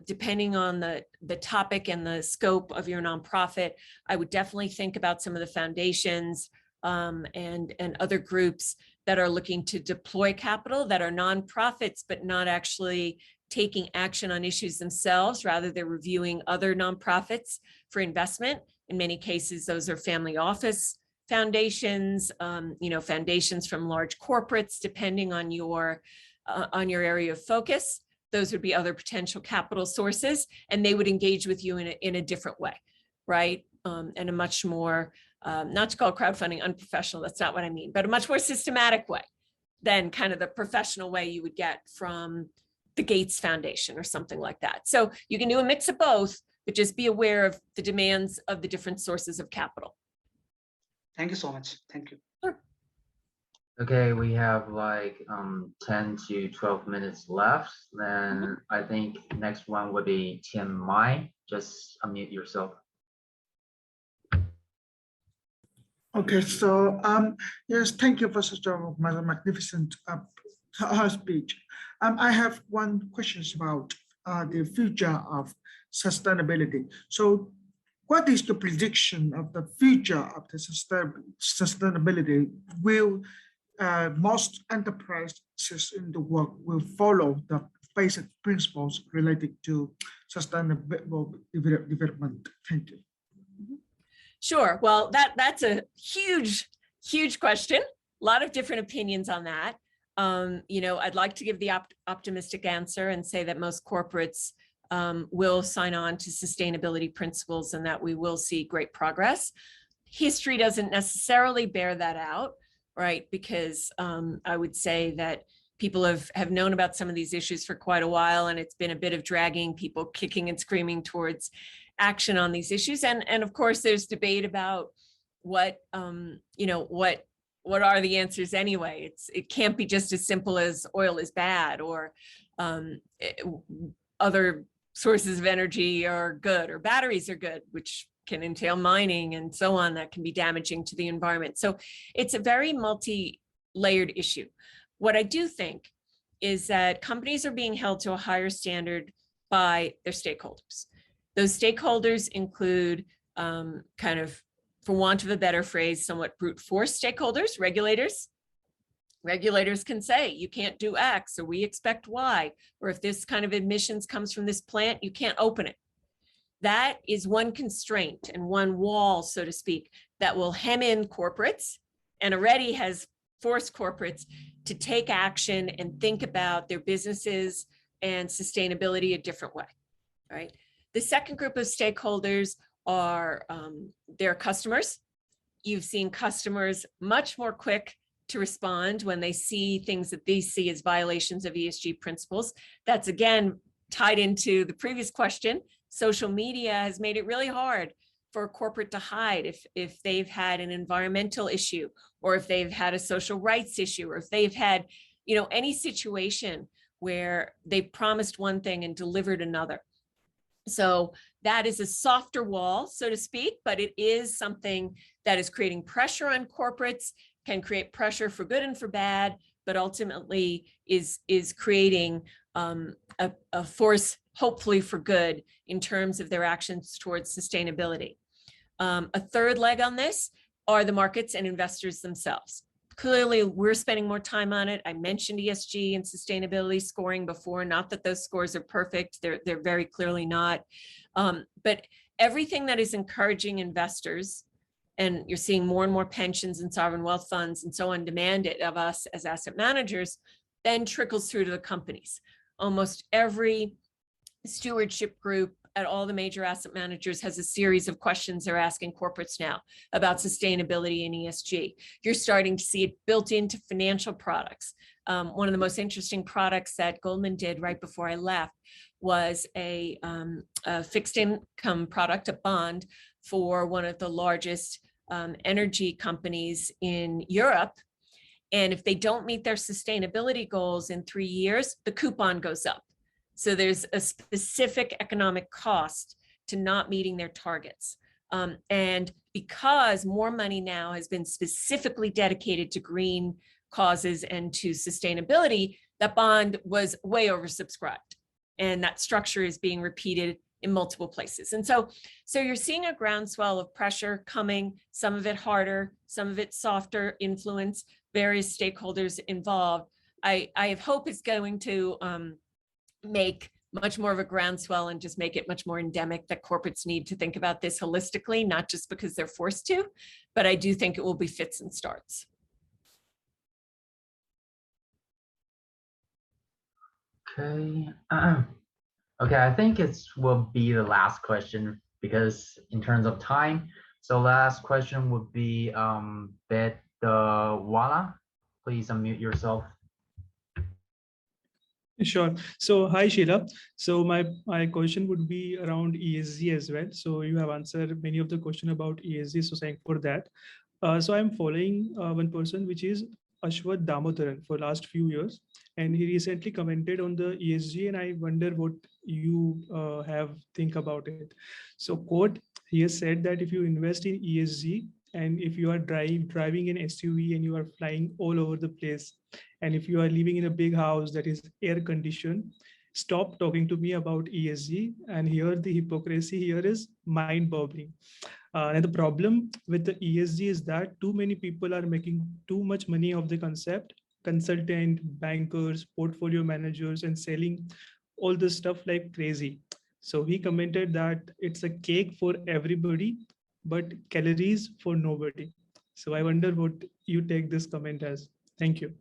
depending on the topic and the scope of your nonprofit, I would definitely think about some of the foundations and other groups that are looking to deploy capital that are nonprofits, but not actually taking action on issues themselves. Rather, they're reviewing other nonprofits for investment. In many cases, those are family office foundations, foundations from large corporates, depending on your area of focus. Those would be other potential capital sources, and they would engage with you in a different way, right? And a much more, not to call crowdfunding unprofessional, that's not what I mean, but a much more systematic way than kind of the professional way you would get from the Gates Foundation or something like that. So you can do a mix of both, but just be aware of the demands of the different sources of capital. Thank you so much. Thank you. Sure. Okay, we have like 10 to 12 minutes left. Then I think next one would be Tim Mai. Just unmute yourself. Okay, so yes, thank you for such a magnificent speech. I have one question about the future of sustainability. So what is the prediction of the future of the sustainability? Will most enterprises in the world will follow the basic principles related to sustainable development? Thank you. Sure. Well, that's a huge question. A lot of different opinions on that. I'd like to give the optimistic answer and say that most corporates will sign on to sustainability principles and that we will see great progress. History doesn't necessarily bear that out, right? Because I would say that people have known about some of these issues for quite a while, and it's been a bit of dragging people kicking and screaming towards action on these issues. And of course, there's debate about what are the answers anyway. It can't be just as simple as oil is bad or other sources of energy are good or batteries are good, which can entail mining and so on that can be damaging to the environment. So it's a very multi-layered issue. What I do think is that companies are being held to a higher standard by their stakeholders. Those stakeholders include kind of, for want of a better phrase, somewhat brute force stakeholders, regulators. Regulators can say, you can't do X, or we expect Y, or if this kind of emissions comes from this plant, you can't open it. that is one constraint and one wall, so to speak, that will hem in corporates and already has forced corporates to take action and think about their businesses and sustainability a different way, right? The second group of stakeholders are their customers. You've seen customers much more quick to respond when they see things that they see as violations of ESG principles. That's again tied into the previous question. Social media has made it really hard for a corporate to hide if they've had an environmental issue, or if they've had a social rights issue, or if they've had, any situation where they promised one thing and delivered another. So that is a softer wall, so to speak, but it is something that is creating pressure on corporates, can create pressure for good and for bad, but ultimately is creating a force, hopefully for good, in terms of their actions towards sustainability. A third leg on this are the markets and investors themselves. Clearly, we're spending more time on it. I mentioned ESG and sustainability scoring before, not that those scores are perfect. They're very clearly not. But everything that is encouraging investors, and you're seeing more and more pensions and sovereign wealth funds and so on demand it of us as asset managers, then trickles through to the companies. Almost every stewardship group at all the major asset managers has a series of questions they're asking corporates now about sustainability and ESG. You're starting to see it built into financial products. One of the most interesting products that Goldman did right before I left was a fixed income product, a bond for one of the largest energy companies in Europe. And if they don't meet their sustainability goals in 3 years, the coupon goes up. So there's a specific economic cost to not meeting their targets. And because more money now has been specifically dedicated to green causes and to sustainability, that bond was way oversubscribed. And that structure is being repeated in multiple places. And so you're seeing a groundswell of pressure coming, some of it harder, some of it softer influence, various stakeholders involved. I have hope it's going to make much more of a groundswell and just make it much more endemic that corporates need to think about this holistically, not just because they're forced to, but I do think it will be fits and starts. Okay. Okay, I think it will be the last question because in terms of time. So last question would be Wala. Please unmute yourself. Sure. So hi, Sheila. So my question would be around ESG as well. So you have answered many of the questions about ESG, so thank for that. So I'm following one person, which is Ashwath Damodaran for last few years. And he recently commented on the ESG, and I wonder what you think about it. So quote, he has said that if you invest in ESG, and if you are driving an SUV and you are flying all over the place, and if you are living in a big house that is air conditioned, stop talking to me about ESG. And here the hypocrisy here is mind-boggling. And the problem with the ESG is that too many people are making too much money of the concept, consultant, bankers, portfolio managers, and selling all this stuff like crazy. So he commented that it's a cake for everybody, but calories for nobody. So I wonder what you take this comment as. Thank you.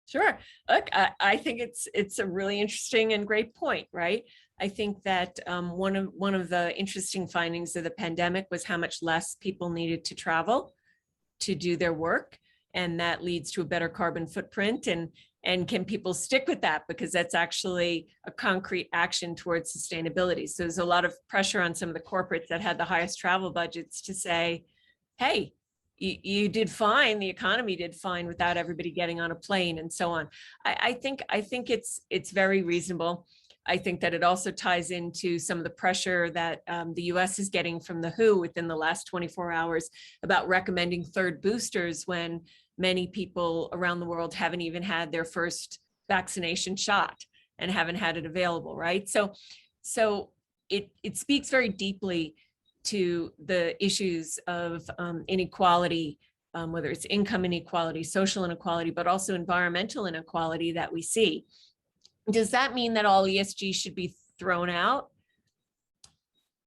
Sure. Look, I think it's a really interesting and great point, right? I think that one of the interesting findings of the pandemic was how much less people needed to travel to do their work, and that leads to a better carbon footprint. And can people stick with that? Because that's actually a concrete action towards sustainability. So there's a lot of pressure on some of the corporates that had the highest travel budgets to say, hey, you did fine, the economy did fine without everybody getting on a plane and so on. I think it's very reasonable. I think that it also ties into some of the pressure that the US is getting from the WHO within the last 24 hours about recommending third boosters when many people around the world haven't even had their first vaccination shot and haven't had it available, right? So it speaks very deeply to the issues of inequality, whether it's income inequality, social inequality, but also environmental inequality that we see. Does that mean that all ESG should be thrown out?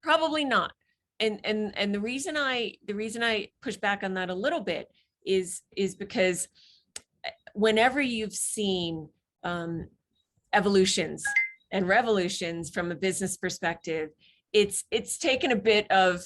Probably not. And the reason I push back on that a little bit is because whenever you've seen evolutions and revolutions from a business perspective, it's taken a bit of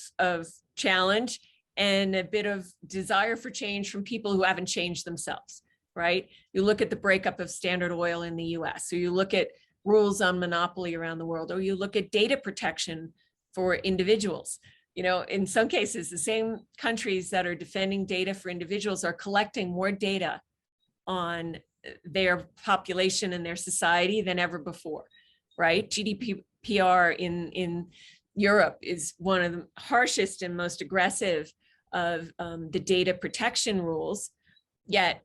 challenge and a bit of desire for change from people who haven't changed themselves, right? You look at the breakup of Standard Oil in the US, or you look at rules on monopoly around the world, or you look at data protection for individuals. You know, in some cases, the same countries that are defending data for individuals are collecting more data on their population and their society than ever before, right? GDPR in Europe is one of the harshest and most aggressive of the data protection rules, yet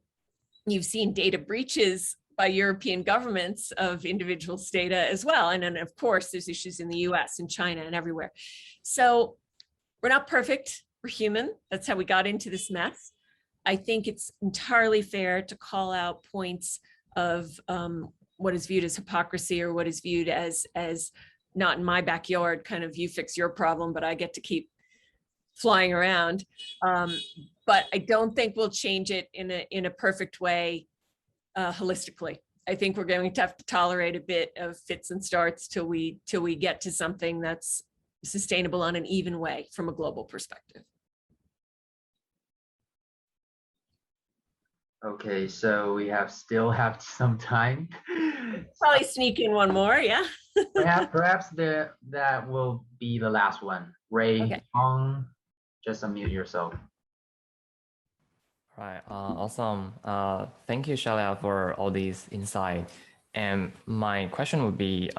you've seen data breaches by European governments of individuals' data as well. And then of course, there's issues in the US and China and everywhere. So we're not perfect, we're human. That's how we got into this mess. I think it's entirely fair to call out points of what is viewed as hypocrisy or what is viewed as not in my backyard, kind of you fix your problem, but I get to keep flying around. But I don't think we'll change it in a perfect way holistically. I think we're going to have to tolerate a bit of fits and starts till we get to something that's sustainable on an even way from a global perspective. Okay, so we still have some time. Probably sneak in one more, yeah. perhaps that will be the last one. Ray, okay. Just unmute yourself. Right, awesome. Thank you, Sheila, for all these insights. And my question would be,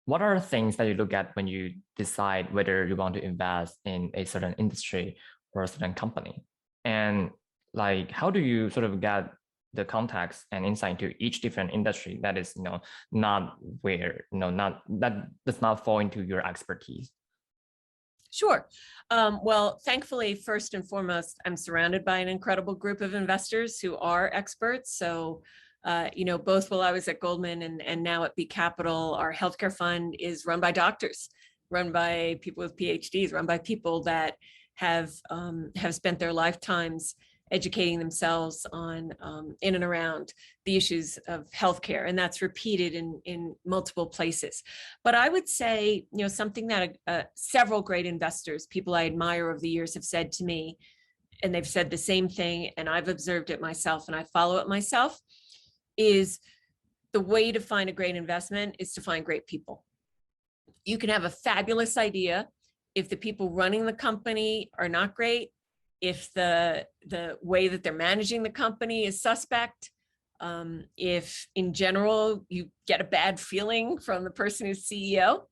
what are the things that you look at when you decide whether you want to invest in a certain industry or a certain company? And like, how do you sort of get the context and insight into each different industry that is, not where, that does not fall into your expertise? Sure. Well, thankfully, first and foremost, I'm surrounded by an incredible group of investors who are experts. So, both while I was at Goldman and now at B Capital, our healthcare fund is run by doctors, run by people with PhDs, run by people that have spent their lifetimes educating themselves on in and around the issues of healthcare, and that's repeated in multiple places. But I would say, something that several great investors, people I admire over the years, have said to me, and they've said the same thing, and I've observed it myself, and I follow it myself, is the way to find a great investment is to find great people. You can have a fabulous idea if the people running the company are not great, if the way that they're managing the company is suspect, if in general you get a bad feeling from the person who's CEO,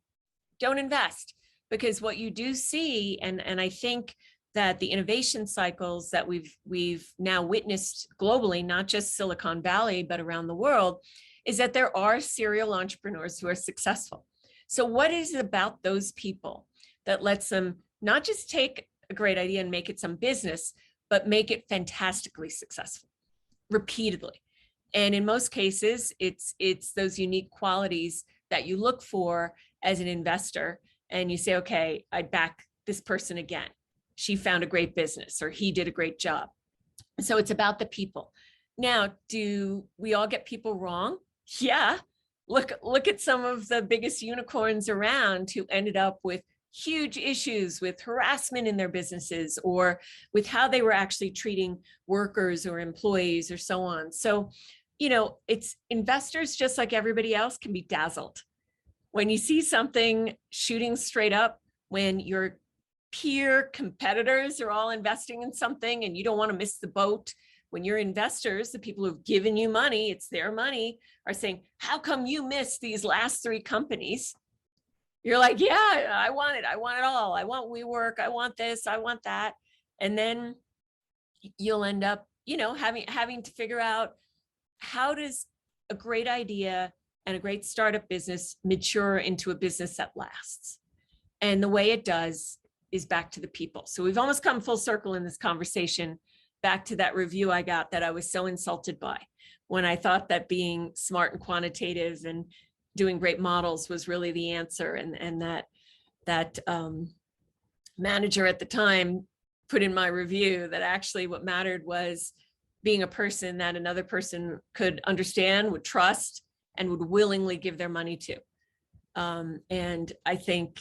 don't invest. Because what you do see, and I think that the innovation cycles that we've now witnessed globally, not just Silicon Valley, but around the world, is that there are serial entrepreneurs who are successful. So what is it about those people that lets them not just take a great idea and make it some business, but make it fantastically successful, repeatedly? And in most cases, it's those unique qualities that you look for as an investor, and you say, okay, I'd back this person again. She found a great business, or he did a great job. So it's about the people. Now, do we all get people wrong? Yeah. Look at some of the biggest unicorns around who ended up with huge issues with harassment in their businesses, or with how they were actually treating workers or employees or so on. So, it's investors, just like everybody else, can be dazzled. When you see something shooting straight up, when your peer competitors are all investing in something and you don't want to miss the boat, when your investors, the people who've given you money, it's their money, are saying, how come you missed these last 3 companies? You're like, yeah, I want it all. I want WeWork, I want this, I want that. And then you'll end up, having to figure out, how does a great idea and a great startup business mature into a business that lasts? And the way it does is back to the people. So we've almost come full circle in this conversation, back to that review I got that I was so insulted by, when I thought that being smart and quantitative and doing great models was really the answer. And that manager at the time put in my review that actually what mattered was being a person that another person could understand, would trust, and would willingly give their money to. And I think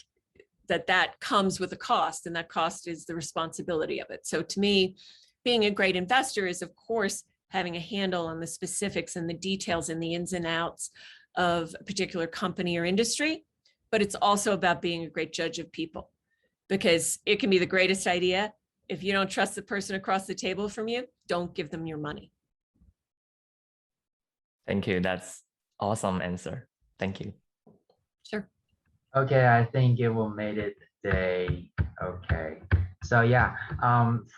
that comes with a cost, and that cost is the responsibility of it. So to me, being a great investor is, of course, having a handle on the specifics and the details and the ins and outs of a particular company or industry, but it's also about being a great judge of people, because it can be the greatest idea. If you don't trust the person across the table from you, don't give them your money. Thank you. That's awesome answer. Thank you. Sure. Okay, I think it will made it today. Okay. So yeah,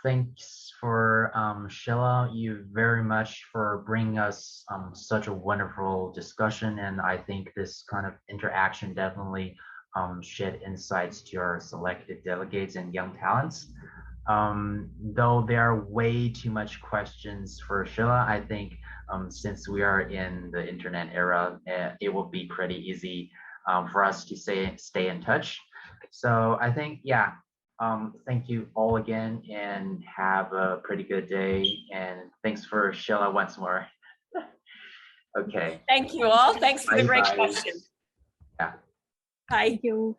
thanks for Sheila, you very much for bringing us such a wonderful discussion, and I think this kind of interaction definitely shed insights to our selected delegates and young talents. Though there are way too much questions for Sheila, I think since we are in the internet era, it will be pretty easy for us to stay in touch. So I think, yeah, thank you all again and have a pretty good day. And thanks for Sheila once more. Okay. Thank you all. Thanks for the great Bye. questions. Yeah. Bye. Thank you.